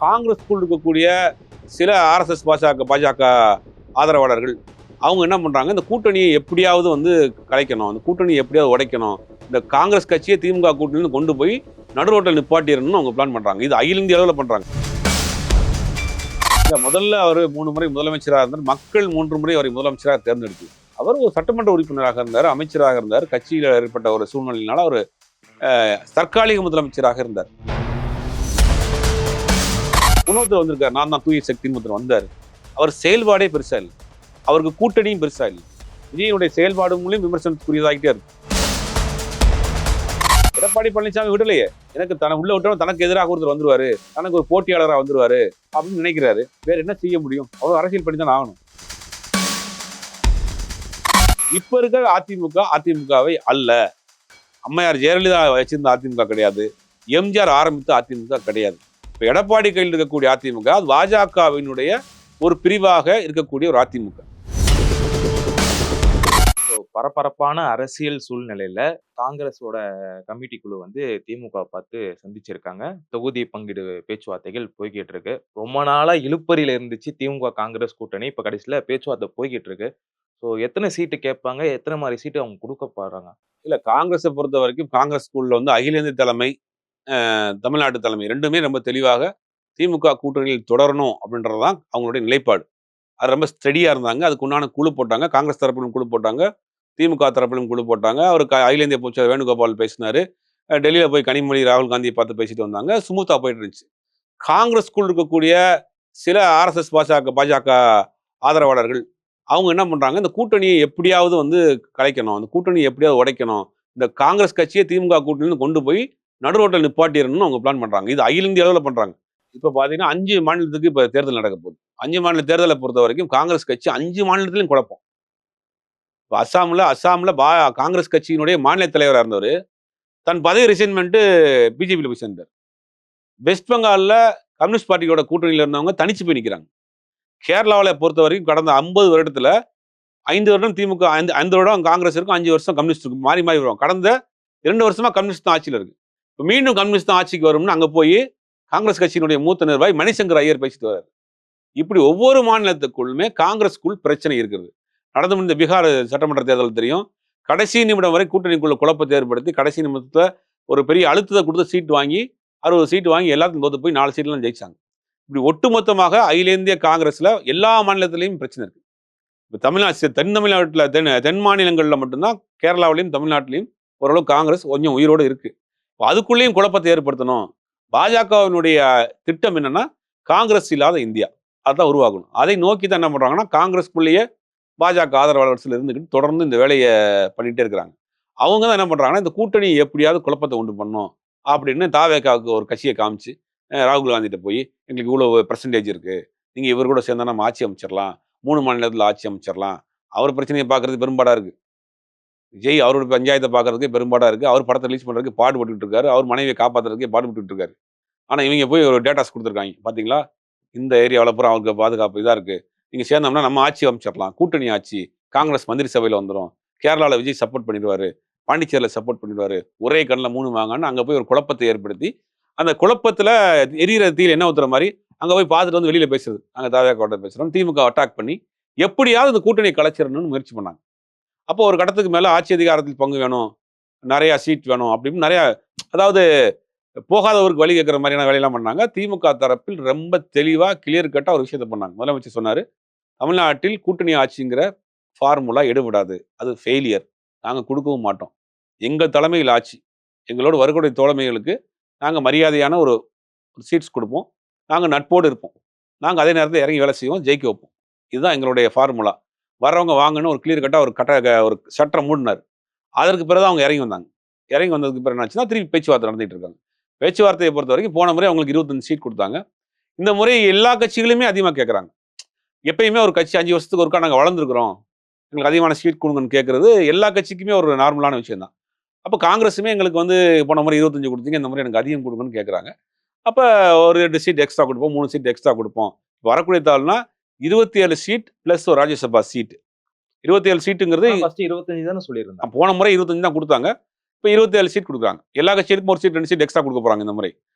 காங்கிரஸ்க்குள் இருக்கக்கூடிய சில ஆர்எஸ்எஸ் பாஜக ஆதரவாளர்கள் அவங்க என்ன பண்றாங்க, இந்த கூட்டணியை எப்படியாவது கலைக்கணும், அந்த கூட்டணியை எப்படியாவது உடைக்கணும், இந்த காங்கிரஸ் கட்சியை திமுக கூட்டணியில கொண்டு போய் நடுரோட்டில் நிப்பாட்டிடணும்னு அவங்க பிளான் பண்றாங்க. இது அகில இந்திய அளவில் பண்றாங்க. முதல்ல அவர் 3 முறை முதலமைச்சராக இருந்தார். மக்கள் 3 முறை அவரை முதலமைச்சராக தேர்ந்தெடுத்து அவர் ஒரு சட்டமன்ற உறுப்பினராக இருந்தார், அமைச்சராக இருந்தார். கட்சியில் ஏற்பட்ட ஒரு சூழ்நிலையினால அவர் தற்காலிக முதலமைச்சராக இருந்தார். இன்னொருத்தர் வந்திருக்காரு, நான் தான் தூய சக்தின்னு ஒருத்தர் வந்தார். அவர் செயல்பாடே பெருசா இல்லை, அவருக்கு கூட்டணியும் பெருசா இல்லை. விஜயனுடைய செயல்பாடு மூலம் விமர்சனத்துக்குரியதாகிட்டே இருக்கு. எடப்பாடி பழனிசாமி விடலையே, எனக்கு உள்ள விட்டவன் தனக்கு எதிராக ஒருத்தர் வந்துருவாரு, தனக்கு ஒரு போட்டியாளராக வந்துருவாரு அப்படின்னு நினைக்கிறாரு. வேற என்ன செய்ய முடியும்? அவர் அரசியல் பண்ணி தான் ஆகணும். இப்ப இருக்க அதிமுகவை அல்ல. அம்மையார் ஜெயலலிதா வச்சிருந்த அதிமுக கிடையாது, எம்ஜிஆர் ஆரம்பித்த அதிமுக கிடையாது. இப்ப எடப்பாடி கையில் இருக்கக்கூடிய அதிமுக அது பாஜகவினுடைய ஒரு பிரிவாக இருக்கக்கூடிய ஒரு அதிமுக. பரபரப்பான அரசியல் சூழ்நிலையில காங்கிரஸோட கமிட்டி குழு திமுக பார்த்து சந்திச்சிருக்காங்க. தொகுதி பங்கீடு பேச்சுவார்த்தைகள் போய்கிட்டு இருக்கு. ரொம்ப நாளா இழுப்பறியில இருந்துச்சு திமுக காங்கிரஸ் கூட்டணி. இப்ப கடைசியில பேச்சுவார்த்தை போய்கிட்டு இருக்கு. ஸோ எத்தனை சீட்டு கேட்பாங்க, எத்தனை மாதிரி சீட்டு அவங்க கொடுக்க போறாங்க? இல்ல, காங்கிரஸை பொறுத்த வரைக்கும் காங்கிரஸ் ஸ்கூல்ல அகில இந்திய தலைமை, தமிழ்நாட்டு தலைமை ரெண்டுமே ரொம்ப தெளிவாக திமுக கூட்டணியில் தொடரணும் அப்படின்றதுதான் அவங்களுடைய நிலைப்பாடு. அது ரொம்ப ஸ்டெடியா இருந்தாங்க. அதுக்கு உண்டான குழு போட்டாங்க. காங்கிரஸ் தரப்பிலும் குழு போட்டாங்க, திமுக தரப்பிலும் குழு போட்டாங்க. அவருக்கு அகில இந்திய பொதுச்செயலாளர் வேணுகோபால் பேசினாரு. டெல்லியில போய் கனிமொழி, ராகுல் காந்தியை பார்த்து பேசிட்டு வந்தாங்க. ஸ்மூத்தா போயிட்டு இருந்துச்சு. காங்கிரஸ்க்குள் இருக்கக்கூடிய சில ஆர்எஸ்எஸ் பாஜக ஆதரவாளர்கள் அவங்க என்ன பண்றாங்க, இந்த கூட்டணியை எப்படியாவது கலைக்கணும், அந்த கூட்டணியை எப்படியாவது உடைக்கணும், இந்த காங்கிரஸ் கட்சியை திமுக கூட்டணியில கொண்டு போய் நடுரோட்டில் நிப்பாட்டிடணும்னு அவங்க பிளான் பண்றாங்க. இது அகில இந்திய அளவில் பண்றாங்க. இப்ப பாத்தீங்கன்னா 5 மாநிலத்துக்கு இப்ப தேர்தல் நடக்க போகுது. 5 மாநில தேர்தலை பொறுத்த வரைக்கும் காங்கிரஸ் கட்சி 5 மாநிலத்திலையும் குழப்பம். இப்போ அஸ்ஸாம்ல காங்கிரஸ் கட்சியினுடைய மாநில தலைவராக இருந்தவர் தன் பதவி ரிசைன்மெண்ட் பிஜேபியில் போய் சேர்ந்தார். வெஸ்ட் பெங்காலில் கம்யூனிஸ்ட் பார்ட்டியோட கூட்டணியில் இருந்தவங்க தனிச்சு போய் நிற்கிறாங்க. கேரளாவில் பொறுத்த வரைக்கும் கடந்த 50 வருடத்துல 5 வருடம் திமுக, 5 வருடம் காங்கிரஸ் இருக்கும், 5 வருஷம் கம்யூனிஸ்ட் இருக்கும், மாறி மாறி வரும். கடந்த 2 வருஷமா கம்யூனிஸ்ட் தான் ஆட்சியில் இருக்கு. இப்போ மீண்டும் கம்யூனிஸ்ட் தான் ஆட்சிக்கு வரும்னு அங்கே போய் காங்கிரஸ் கட்சியினுடைய மூத்த நிர்வாகி மணிசங்கர் ஐயர் பேசிட்டு வர்றாரு. இப்படி ஒவ்வொரு மாநிலத்துக்குள்ளுமே காங்கிரஸ்குள் பிரச்சனை இருக்குது. நடந்து முடிந்த பீகார் சட்டமன்ற தேர்தல் தெரியும். கடைசி நிமிடம் வரை கூட்டணிக்குள்ள குழப்பத்தை ஏற்படுத்தி கடைசி நிமிடத்துல ஒரு பெரிய அழுத்தத்தை கொடுத்து சீட் வாங்கி 60 சீட் வாங்கி எல்லாத்தையும் தோத்து போய் 4 சீட்லாம் ஜெயிச்சாங்க. இப்படி ஒட்டுமொத்தமாக அகில இந்திய காங்கிரஸ்ல எல்லா மாநிலத்திலையும் பிரச்சனை இருக்கு. இப்போ தென் தமிழ்நாட்டில் தென் மாநிலங்களில் மட்டும்தான், கேரளாவிலையும் தமிழ்நாட்டிலையும் ஓரளவு காங்கிரஸ் கொஞ்சம் உயிரோடு இருக்கு. அதுக்குள்ளேயும் குழப்பத்தை ஏற்படுத்தணும். பாஜகவினுடைய திட்டம் என்னன்னா காங்கிரஸ் இல்லாத இந்தியா, அதான் உருவாகணும். அதை நோக்கி தான் என்ன பண்றாங்கன்னா, காங்கிரஸ்குள்ளேயே பாஜக ஆதரவாளர்கள் இருந்துக்கிட்டு தொடர்ந்து இந்த வேலையை பண்ணிட்டே இருக்கிறாங்க. அவங்க தான் என்ன பண்றாங்கன்னா, இந்த கூட்டணி எப்படியாவது குழப்பத்தை உண்டு பண்ணணும் அப்படின்னு தாவேகாவுக்கு ஒரு கட்சியை காமிச்சு ராகுல் காந்திகிட்ட போய் எங்களுக்கு இவ்வளவு பெர்சன்டேஜ் இருக்கு, நீங்க இவர் கூட சேர்ந்தா நம்ம ஆட்சி அமைச்சிடலாம், 3 மாநிலத்தில் ஆட்சி அமைச்சிடலாம். அவர் பிரச்சனையை பார்க்கறது பெரும்பாடா இருக்கு. விஜய் அவரோட பஞ்சாயத்தை பார்க்கறதுக்கே பெரும்பாடா இருக்கு. அவர் படத்தை ரிலீஸ் பண்றதுக்கு பாடுபட்டு இருக்காரு, அவர் மனைவியை காப்பாற்றுறதுக்கே பாடுபட்டு இருக்காரு. ஆனா இவங்க போய் ஒரு டேட்டாஸ் கொடுத்துருக்காங்க, பாத்தீங்களா இந்த ஏரியாவில் பூரா அவருக்கு பாதுகாப்பு இதா இருக்கு, நீங்க சேர்ந்தோம்னா நம்ம ஆட்சி அமைச்சிடலாம், கூட்டணி ஆட்சி, காங்கிரஸ் மந்திரி சபையில் வந்துடும், கேரளாவில் விஜய் சப்போர்ட் பண்ணிடுவாரு, பாண்டிச்சேரியில் சப்போர்ட் பண்ணிடுவாரு, ஒரே கண்ணில் 3 வாங்கன்னு அங்கே போய் ஒரு குழப்பத்தை ஏற்படுத்தி அந்த குழப்பத்தில் எரியிற தீயில் என்ன ஊத்துற மாதிரி அங்கே போய் பார்த்துட்டு வெளியில பேசுறது, நாங்கள் தாவேக்காவோட பேசுகிறோம், திமுக அட்டாக் பண்ணி எப்படியாவது இந்த கூட்டணியை கலைச்சிடணும்னு முயற்சி பண்ணாங்க. அப்போ ஒரு கட்டத்துக்கு மேலே ஆட்சி அதிகாரத்தில் பங்கு வேணும், நிறையா சீட் வேணும் அப்படின்னு நிறையா, அதாவது போகாதவருக்கு வழி கேட்குற மாதிரியான வேலையெல்லாம் பண்ணாங்க. திமுக தரப்பில் ரொம்ப தெளிவாக கிளியர் கட்டாக ஒரு விஷயத்த பண்ணாங்க. முதலமைச்சர் சொன்னார், தமிழ்நாட்டில் கூட்டணி ஆட்சிங்கிற ஃபார்முலா எடுபடாது, அது ஃபெயிலியர், நாங்கள் கொடுக்கவும் மாட்டோம். எங்கள் தலைமையில் ஆட்சி, எங்களோட வருகை தோழமைகளுக்கு நாங்கள் மரியாதையான ஒரு சீட்ஸ் கொடுப்போம், நாங்கள் நட்போடு இருப்போம், நாங்கள் அதே நேரத்தில் இறங்கி வேலை செய்வோம், ஜெயிக்க வைப்போம், இதுதான் எங்களுடைய ஃபார்முலா, வர்றவங்க வாங்கன்னு ஒரு கிளியர் கட்டாக ஒரு சட்டம் மூடினார். அதற்கு பிறகு அவங்க இறங்கி வந்தாங்க. இறங்கி வந்ததுக்கு பிறகு என்னாச்சுன்னா திருப்பி பேச்சுவார்த்தை நடந்துகிட்டு இருக்காங்க. பேச்சுவார்த்தையை பொறுத்த வரைக்கும் போன முறை அவங்களுக்கு 25 சீட் கொடுத்தாங்க. இந்த முறை எல்லா கட்சிகளுமே அதிகமாக கேட்குறாங்க. எப்பயுமே ஒரு கட்சி 5 வருஷத்துக்கு ஒருக்கா நாங்கள் வளர்ந்துருக்கிறோம், எங்களுக்கு அதிகமான சீட் கொடுங்கன்னு கேட்கறது எல்லா கட்சிக்குமே ஒரு நார்மலான விஷயம் தான். அப்போ காங்கிரஸுமே எங்களுக்கு போன முறை 25 கொடுத்தீங்க, இந்த முறை எனக்கு அதிகம் கொடுங்கன்னு கேட்குறாங்க. அப்போ ஒரு 2 சீட் எக்ஸ்ட்ரா கொடுப்போம், 3 சீட் எக்ஸ்ட்ரா கொடுப்போம். வரக்கூடிய தாள்னா 27 சீட் பிளஸ் ஒரு ராஜ்யசபா சீட். 27 சீட்டுங்கிறது 25 தானே சொல்லியிருந்தாங்க. போன முறை 25 தான் கொடுத்தாங்க, இப்போ 27 சீட் கொடுக்குறாங்க. எல்லா கட்சிகளுக்கும் ஒரு சீட் 2 சீட் எக்ஸ்ட்ரா கொடுக்க போறாங்க இந்த முறை.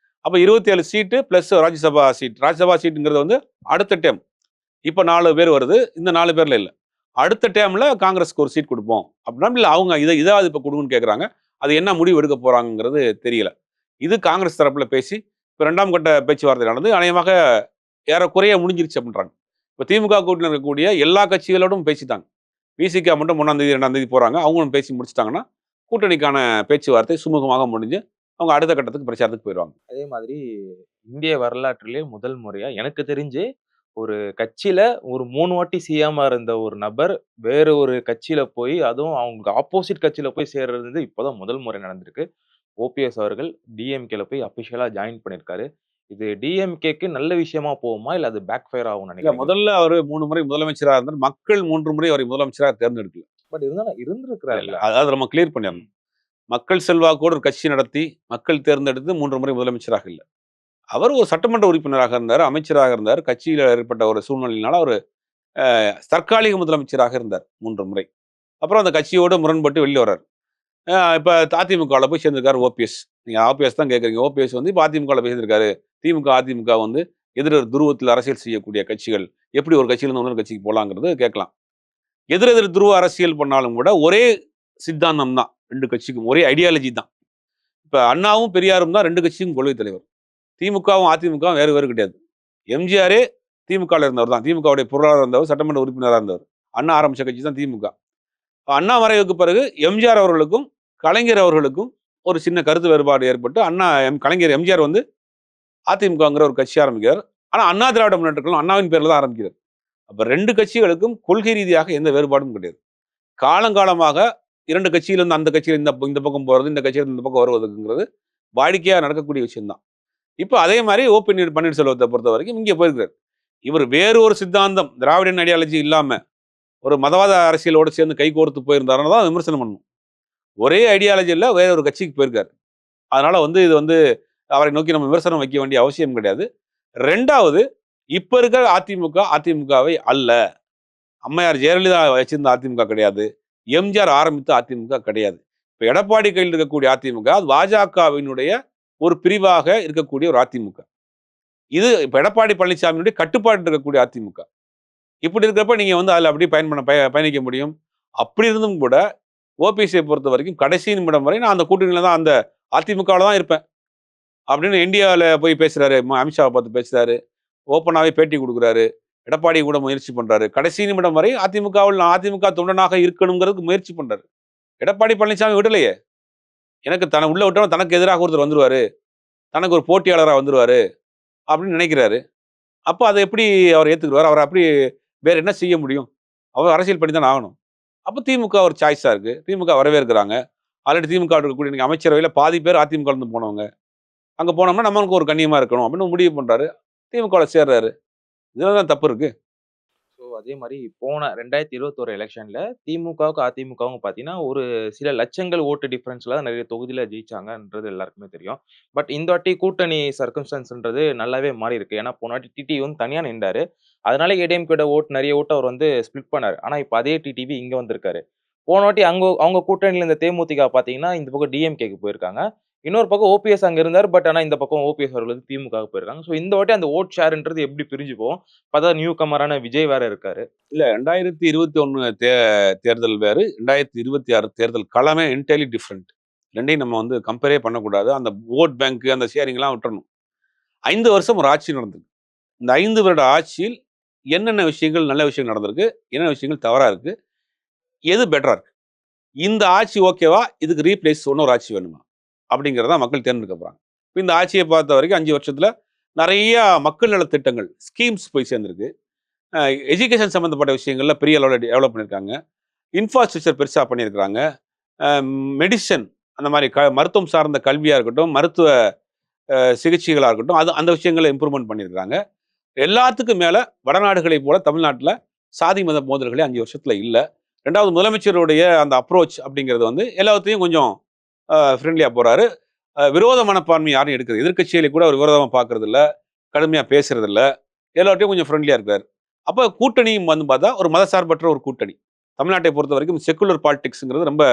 அப்போ 27 சீட்டு ப்ளஸ் ராஜ்யசபா சீட். ராஜ்யசபா சீட்டுங்கிறது வந்து அடுத்த டேர்ம். இப்போ 4 பேர் வருது. இந்த 4 பேர்ல இல்ல. அடுத்த டேர்ம்ல காங்கிரஸ்க்கு ஒரு சீட் குடுப்போம். அப்படின்னா இல்ல அவங்க இதாவது இப்ப குடுங்கன்னு கேட்கறாங்க. அது என்ன முடிவு எடுக்க போறாங்கங்கிறது தெரியல. இது காங்கிரஸ் தரப்புல பேசி, இப்ப 2ஆம் கட்ட பேச்சுவார்த்தை நடந்து அநேகமாக ஏறக்குறைய முடிஞ்சிருச்சு அப்படின்றாங்க. இப்ப திமுக கூட்டணியில இருக்கக்கூடிய எல்லா கட்சிகளோடும் பேசிட்டாங்க. விசிக மட்டும் 1ஆம் தேதி, 2ஆம் தேதி போறாங்க. அவங்களும் பேசி முடிச்சுட்டாங்கன்னா, கூட்டணிக்கான பேச்சுவார்த்தை சுமூகமாக முடிஞ்சு, அவங்க அடுத்த கட்டத்துக்கு பிரச்சாரத்துக்கு போயிருவாங்க. அதே மாதிரி இந்திய வரலாற்றிலே முதல் முறையா எனக்கு தெரிஞ்சு ஒரு கட்சியில ஒரு 3 வாட்டி சிஎம்மா இருந்த ஒரு நபர் வேற ஒரு கட்சியில போய், அதுவும் அவங்க ஆப்போசிட் கட்சியில போய் சேர்றது வந்து இப்பதான் முதல் முறை நடந்திருக்கு. ஓபிஎஸ் அவர்கள் டிஎம்கேல போய் அபிஷியலா ஜாயின் பண்ணியிருக்காரு. இது டிஎம்கேக்கு நல்ல விஷயமா போகுமா? இல்ல அது பேக் ஃபயர் ஆகும்னு இல்ல நினைக்கிறீங்களா? முதல்ல அவரு 3 முறை முதலமைச்சரா இருந்தார். மக்கள் 3 முறை அவரை முதலமைச்சரா தேர்ந்தெடுக்கல. பட் இருந்தாலும் இல்ல, இருந்திருக்கிறார்ல. அதாவது நம்ம கிளியர் பண்ணிடணும். மக்கள் செல்வாக்கோடு ஒரு கட்சி நடத்தி, மக்கள் தேர்ந்தெடுத்து 3 முறை முதலமைச்சராக இல்ல. அவர் ஒரு சட்டமன்ற உறுப்பினராக இருந்தார், அமைச்சராக இருந்தார். கட்சியில ஏற்பட்ட ஒரு சூழ்நிலையினால அவரு தற்காலிக முதலமைச்சராக இருந்தார் 3 முறை. அப்புறம் அந்த கட்சியோட முரண்பட்டு வெளில வர்றாரு. இப்ப அதிமுகவுல போய் சேர்ந்திருக்காரு ஓபிஎஸ். நீங்க ஓபிஎஸ் தான் கேட்கறீங்க. ஓபிஎஸ் வந்து இப்ப அதிமுகவுல போய் சேர்ந்திருக்காரு. திமுக, அதிமுக வந்து எதிர் துருவத்தில் அரசியல் செய்யக்கூடிய கட்சிகள். எப்படி ஒரு கட்சியிலிருந்து இன்னொரு கட்சிக்கு போலாங்கிறது கேட்கலாம். எதிர் துருவ அரசியல் பண்ணாலும் கூட ஒரே சித்தாந்தம் தான் 2 கட்சிக்கும். ஒரே ஐடியாலஜி தான். இப்ப அண்ணாவும் பெரியாரும் தான் 2 கட்சிக்கும் கொள்கை தலைவர். திமுகவும் அதிமுகவும் வேறு வேறு கிடையாது. எம்ஜிஆரே திமுகல இருந்தவர் தான். திமுகவுடைய பொருளாளர் இருந்தவர், சட்டமன்ற உறுப்பினரா இருந்தவர். அண்ணா ஆரம்பிச்ச கட்சி தான் திமுக. அண்ணா மறைவுக்கு பிறகு எம்ஜிஆர் அவர்களுக்கும், கலைஞர் அவர்களுக்கும் ஒரு சின்ன கருத்து வேறுபாடு ஏற்பட்டு, கலைஞர் எம்ஜிஆர் வந்து அதிமுகங்கிற ஒரு கட்சி ஆரம்பிக்கிறார். ஆனா அண்ணா திராவிட முன்னேற்ற கழகம் அண்ணாவின் பேர்ல தான் ஆரம்பிக்கிறார். அப்ப 2 கட்சிகளுக்கும் கொள்கை ரீதியாக எந்த வேறுபாடும் கிடையாது. காலங்காலமாக 2 கட்சியிலிருந்து அந்த கட்சியில இந்த பக்கம் போறது, இந்த கட்சியில இந்த பக்கம் வருவதுங்கிறது வாடிக்கையா நடக்கக்கூடிய விஷயம் தான். இப்ப அதே மாரி பன்னீர்செல்வத்தை பொறுத்தவரைக்கும் இங்க போயிருக்கிறார். இவர் வேறு ஒரு சித்தாந்தம், திராவிடன் ஐடியாலஜி இல்லாம, ஒரு மதவாத அரசியலோடு சேர்ந்து கைகோர்த்து போயிருந்தாருன்னு தான் விமர்சனம் பண்ணணும். ஒரே ஐடியாலஜில வேற ஒரு கட்சிக்கு போயிருக்காரு. அதனால வந்து இது வந்து அவரை நோக்கி நம்ம விமர்சனம் வைக்க வேண்டிய அவசியம் கிடையாது. 2வது இப்ப இருக்கிற அதிமுகவை அல்ல. அம்மையார் ஜெயலலிதா வச்சிருந்த அதிமுக கிடையாது. எம்ஜிஆர் ஆரம்பித்த அதிமுக கிடையாது. இப்ப எடப்பாடி கையில் இருக்கக்கூடிய அதிமுக அது பாஜகவினுடைய ஒரு பிரிவாக இருக்கக்கூடிய ஒரு அதிமுக. இது இப்ப எடப்பாடி பழனிசாமியினுடைய கட்டுப்பாடு இருக்கக்கூடிய அதிமுக. இப்படி இருக்கிறப்ப நீங்க வந்து அதுல அப்படி பயணிக்க முடியும். அப்படி இருந்தும் கூட ஓபிஎஸ்ஐ பொறுத்த வரைக்கும் கடைசி நிமிடம் வரை நான் அந்த கூட்டணியில தான் அந்த அதிமுகவில் தான் இருப்பேன் அப்படின்னு இந்தியாவில் போய் பேசுறாரு. அமித்ஷாவை பார்த்து பேசுறாரு. ஓப்பனாவே பேட்டி கொடுக்குறாரு. எடப்பாடி கூட முயற்சி பண்றாரு. கடைசி நிமிடம் வரை அதிமுகவில் நான் அதிமுக தொண்டனாக இருக்கணுங்கிறதுக்கு முயற்சி பண்றாரு. எடப்பாடி பழனிசாமி விடலையே. எனக்கு உள்ள விட்டவன் தனக்கு எதிராக ஒருத்தர் வந்துருவாரு, தனக்கு ஒரு போட்டியாளராக வந்துருவாரு அப்படின்னு நினைக்கிறாரு. அப்ப அதை எப்படி அவர் ஏத்துக்குவார்? அவர் அப்படி வேற என்ன செய்ய முடியும்? அவர் அரசியல் பண்ணி தான் ஆகணும். அப்ப திமுக ஒரு சாய்ஸா இருக்கு. திமுக வரவேற்கிறாங்க. ஆல்ரெடி திமுக இருக்கக்கூடிய இன்னைக்கு அமைச்சரவையில பாதி பேர் அதிமுக இருந்து போனவங்க. அங்க போனோம்னா நமக்கு ஒரு கண்ணியமா இருக்கணும் அப்படின்னு முடிவு பண்றாரு. திமுகல சேர்றாரு. இதுல தான் தப்பு இருக்கு. ஸோ அதே மாரி போன 2021 எலக்ஷன்ல திமுகவுக்கும், அதிமுகவும் பார்த்தீங்கன்னா, ஒரு சில லட்சங்கள் ஓட்டு டிஃபரன்ஸ்ல தான் நெறைய தொகுதியில ஜெயிச்சாங்கன்றது எல்லாருக்குமே தெரியும். பட் இந்த வாட்டி கூட்டணி சர்கம்ஸ்டன்ஸ்ன்றது நல்லாவே மாறியிருக்கு. ஏன்னா போன வாட்டி டிடிவி வந்து தனியா நின்டாரு. அதனால ஏடிஎம்கேட நெறைய ஓட்ட அவர் வந்து ஸ்ப்ளிட் பண்ணாரு. ஆனா இப்ப அதே டிடிவி இங்க வந்திருக்காரு. போன வாட்டி அவங்க கூட்டணியில இருந்த தேமுதிக பார்த்தீங்கன்னா, இந்த பக்கம் டிஎம்கேக்கு போயிருக்காங்க. இன்னொரு பக்கம் ஓபிஎஸ் அங்க இருந்தாரு. பட் ஆனா இந்த பக்கம் ஓபிஎஸ் அவர்கள் வந்து திமுகவுக்கு போயிருக்காங்க. ஸோ இந்த வாட்டி அந்த வோட் ஷேர்ன்றது எப்படி பிரிஞ்சு போகும்? பார்த்தா நியூ கமரான விஜய் வேற இருக்காரு. இல்ல 2021 தேர்தல் வேறு. 2026 தேர்தல் களமே என்டையர்லி டிஃபரெண்ட். 2யும் நம்ம வந்து கம்பேரே பண்ணக்கூடாது. அந்த வோட் பேங்க் அந்த ஷேரிங்லாம் விட்டுறணும். 5 வருஷம் ஒரு ஆட்சி நடந்திருக்கு. இந்த 5 வருட ஆட்சியில் என்னென்ன விஷயங்கள் நல்ல விஷயம் நடந்திருக்கு, என்னென்ன விஷயங்கள் தவறா இருக்கு, எது பெட்டரா இருக்கு. இந்த ஆட்சி ஓகேவா? இதுக்கு ரீப்ளேஸ் இன்னொரு ஆட்சி வேணுமா? அப்படிங்கிறத மக்கள் தேர்ந்தெடுக்க போறாங்க. இப்ப இந்த ஆட்சியை பார்த்த வரைக்கும் 5 வருஷத்துல நிறைய மக்கள் நல திட்டங்கள், ஸ்கீம்ஸ் போய் சேர்ந்திருக்கு. எஜுகேஷன் சம்மந்தப்பட்ட விஷயங்கள்ல பெரிய அளவில் டெவலப் பண்ணியிருக்காங்க. இன்ஃப்ராஸ்ட்ரக்சர் பெருசா பண்ணியிருக்கிறாங்க. மெடிசன் அந்த மாதிரி மருத்துவம் சார்ந்த கல்வியா இருக்கட்டும், மருத்துவ சிகிச்சைகளா இருக்கட்டும், அந்த விஷயங்களை இம்ப்ரூவ்மெண்ட் பண்ணியிருக்காங்க. எல்லாத்துக்கும் மேல வடநாடுகளை போல தமிழ்நாட்டுல சாதி மத மோதல்களே 5 வருஷத்துல இல்ல. 2வது முதலமைச்சருடைய அந்த அப்ரோச் அப்படிங்கிறது வந்து எல்லாத்தையும் கொஞ்சம் ஃப்ரெண்ட்லியா போறாரு. விரோத மனப்பான்மை யாரும் எடுக்கிறது எதிர்க்கட்சிகளை கூட அவர் விரோதமா பார்க்கறது இல்ல, கடுமையா பேசுறது இல்ல, எல்லார்ட்டையும் கொஞ்சம் ஃப்ரெண்ட்லியா இருக்காரு. அப்ப கூட்டணியும் வந்து பார்த்தா ஒரு மதசார்பற்ற ஒரு கூட்டணி. தமிழ்நாட்டை பொறுத்த வரைக்கும் செக்குலர் பாலிடிக்ஸ்ங்கிறது ரொம்ப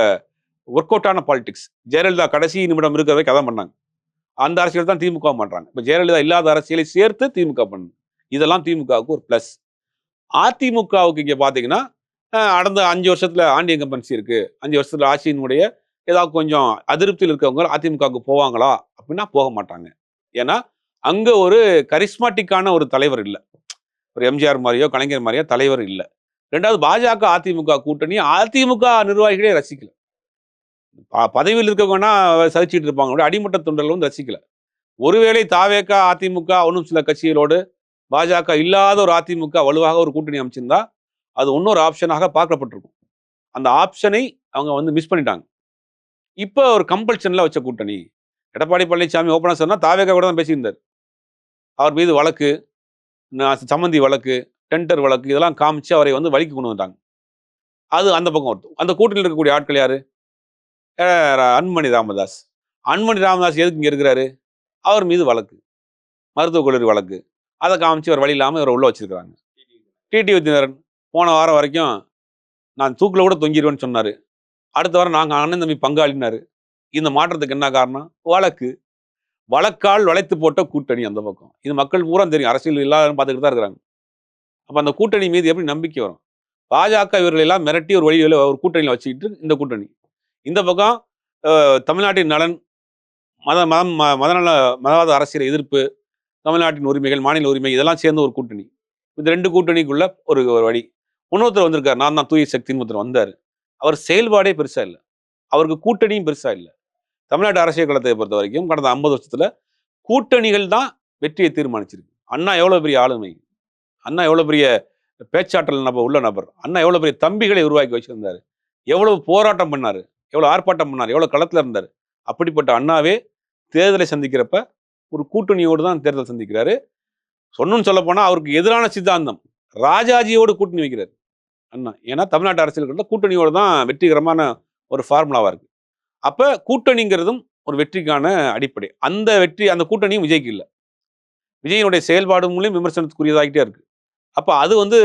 ஒர்க் அவுட் ஆன பாலிடிக்ஸ். ஜெயலலிதா கடைசி நிமிடம் இருக்கிற வரைக்கும் அதான் பண்ணாங்க. அந்த அரசியல் தான் திமுக பண்றாங்க. இப்ப ஜெயலலிதா இல்லாத அரசியலை சேர்த்து திமுக பண்ணுது. இதெல்லாம் திமுகவுக்கு ஒரு பிளஸ். அதிமுகவுக்கு இங்க பாத்தீங்கன்னா, கடந்த 5 வருஷத்துல ஆண்டி இன்கம்பன்சி இருக்கு. 5 வருஷத்துல ஆட்சியினுடைய ஏதாவது கொஞ்சம் அதிருப்தியில் இருக்கவங்க அதிமுகவுக்கு போவாங்களா? அப்படின்னா போக மாட்டாங்க. ஏன்னா, அங்க ஒரு கரிஸ்மாட்டிக்கான ஒரு தலைவர் இல்ல. ஒரு எம்ஜிஆர் மாரியோ, கலைஞர் மாரியோ தலைவர் இல்ல. 2வது பாஜக, அதிமுக கூட்டணி அதிமுக நிர்வாகிகளே ரசிக்கல. பதவியில் இருக்கவங்கன்னா சகிச்சுட்டு இருப்பாங்க. அடிமட்ட தொண்டர்கள் வந்து ரசிக்கல. ஒருவேளை தாவேக, அதிமுக இன்னும் சில கட்சிகளோடு பாஜக இல்லாத ஒரு அதிமுக வலுவாக ஒரு கூட்டணி அமைச்சிருந்தா, அது இன்னொரு ஆப்ஷனாக பார்க்கப்பட்டிருக்கும். அந்த ஆப்ஷனை அவங்க வந்து மிஸ் பண்ணிட்டாங்க. இப்ப ஒரு கம்பல்ஷன்ல வச்ச கூட்டணி. எடப்பாடி பழனிசாமி ஓப்பனா சொன்னா தாவேகா கூட தான் பேசியிருந்தார். அவர் மீது வழக்கு, சம்மந்தி வழக்கு, டெண்டர் வழக்கு இதெல்லாம் காமிச்சு அவரை வந்து வழிக்கு கொண்டு வந்துட்டாங்க. அது அந்த பக்கம் வருது. அந்த கூட்டணியில் இருக்கக்கூடிய ஆட்கள் யாரு? அன்புமணி ராமதாஸ். அன்புமணி ராமதாஸ் எதுக்கு இங்க இருக்கிறாரு? அவர் மீது வழக்கு. மருத்துவக் கல்லூரி வழக்கு. அத காமிச்சு வேற வழி இல்லாம இவர உள்ள வச்சிருக்காங்க. டிடிவி தினகரன் போன வாரம் வரைக்கும் நான் தூக்குல கூட தொங்கிருவேன்னு சொன்னாரு. அடுத்த வாரம் நாங்க அண்ணன் தம்பி பங்காளின்னாரு. இந்த மாற்றத்துக்கு என்ன காரணம்? வழக்கு. வழக்கால் வளைத்து போட்ட கூட்டணி அந்த பக்கம். இது மக்கள் பூரா தெரியும். அரசியல் எல்லாரும் பார்த்துக்கிட்டு தான் இருக்கிறாங்க. அப்ப அந்த கூட்டணி மீது எப்படி நம்பிக்கை வரும்? பாஜக இவர்களை எல்லாம் மிரட்டி ஒரு வழியில ஒரு கூட்டணியில வச்சுக்கிட்டு இந்த கூட்டணி. இந்த பக்கம் தமிழ்நாட்டின் நலன், மத மதம் மதநல மதவாத அரசியல் எதிர்ப்பு, தமிழ்நாட்டின் உரிமைகள், மாநில உரிமை இதெல்லாம் சேர்ந்த ஒரு கூட்டணி. இந்த 2 கூட்டணிக்குள்ள ஒரு ஒரு வழி. இன்னொருத்தர் வந்திருக்காரு. நான் தான் தூய சக்தின்னு ஒருத்தர் வந்தாரு. அவர் செயல்பாடே பெருசா இல்ல. அவருக்கு கூட்டணியும் பெருசா இல்ல. தமிழ்நாட்டு அரசியல் களத்தை பொறுத்த வரைக்கும் கடந்த 50 வருஷத்துல கூட்டணிகள் தான் வெற்றியை தீர்மானிச்சிருக்கு. அண்ணா எவ்வளவு பெரிய ஆளுமை, அண்ணா எவ்வளவு பெரிய பேச்சாற்றல் நபர் உள்ள நபர், அண்ணா எவ்வளவு பெரிய தம்பிகளை உருவாக்கி வச்சிருந்தாரு, எவ்வளவு போராட்டம் பண்ணாரு, எவ்வளவு ஆர்ப்பாட்டம் பண்ணாரு, எவ்வளவு களத்துல இருந்தாரு. அப்படிப்பட்ட அண்ணாவே தேர்தலை சந்திக்கிறப்ப ஒரு கூட்டணியோடு தான் தேர்தல் சந்திக்கிறாரு. சொன்னு சொல்ல போனா அவருக்கு எதிரான சித்தாந்தம் ராஜாஜியோடு கூட்டணி வைக்கிறார் அண்ணா. ஏன்னா தமிழ்நாட்டு அரசியல் கூட்டணியோடு தான் வெற்றிகரமான ஒரு ஃபார்முலாவா இருக்கு. அப்ப கூட்டணிங்கிறதும் ஒரு வெற்றிக்கான அடிப்படை. அந்த வெற்றி அந்த கூட்டணியும் விஜய்க்கு இல்ல. விஜயினுடைய செயல்பாடு மூலியம் விமர்சனத்துக்குரியதாகிட்டே இருக்கு. அப்ப அது வந்து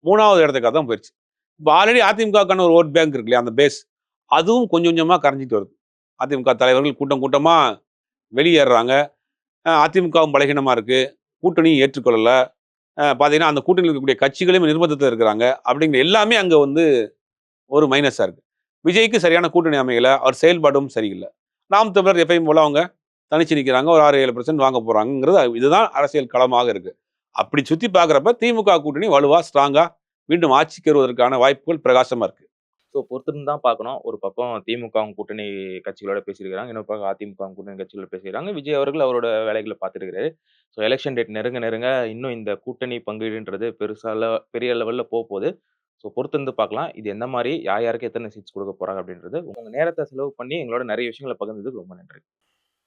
3வது இடத்துக்காக தான் போயிருச்சு. இப்ப ஆல்ரெடி அதிமுகக்கான ஒரு ஓட் பேங்க் இருக்கு இல்லையா? அந்த பேஸ் அதுவும் கொஞ்சம் கொஞ்சமா கரைஞ்சிட்டு வருது. அதிமுக தலைவர்கள் கூட்டம் கூட்டமா வெளியேறாங்க. அதிமுகவும் பலகீனமா இருக்கு. கூட்டணியும் ஏற்றுக்கொள்ளல. பார்த்தீங்கன்னா, அந்த கூட்டணியில் இருக்கக்கூடிய கட்சிகளும் நிர்பந்தத்துல இருக்கிறாங்க. அப்படிங்கிற எல்லாமே அங்க வந்து ஒரு மைனஸா இருக்கு. விஜய்க்கு சரியான கூட்டணி அமையல. அவர் செயல்பாடும் சரியில்ல. நாம் தமிழர் எப்பயும் போல அவங்க தனிச்சு நிக்கிறாங்க. ஒரு 6, 7% வாங்க போறாங்கங்கிறது இதுதான் அரசியல் களமாக இருக்கு. அப்படி சுத்தி பார்க்கிறப்ப திமுக கூட்டணி வலுவா, ஸ்ட்ராங்கா மீண்டும் ஆட்சிக்கு வருவதற்கான வாய்ப்புகள் பிரகாசமா இருக்கு. ஸோ பொறுத்திருந்து தான் பார்க்கணும். ஒரு பக்கம் திமுகவும் கூட்டணி கட்சிகளோட பேசியிருக்கிறாங்க. இன்னொரு பக்கம் அதிமுகவும் கூட்டணி கட்சிகளோட பேசியிருக்காங்க. விஜய் அவர்கள் அவரோட வேலைகள பார்த்துட்டு இருக்கிறாரு. ஸோ எலக்ஷன் டேட் நெருங்க நெருங்க இன்னும் இந்த கூட்டணி பங்கீடுன்றது பெரிய லெவல்ல போப்போது. ஸோ பொறுத்திருந்து பார்க்கலாம். இது எந்த மாரி யார் யாருக்கு எத்தன சீட்ஸ் குடுக்க போறாங்க அப்படின்றது. உங்க நேரத்த செலவு பண்ணி எங்களோட நெறைய விஷயங்கள பகிர்ந்ததுக்கு ரொம்ப நன்றி.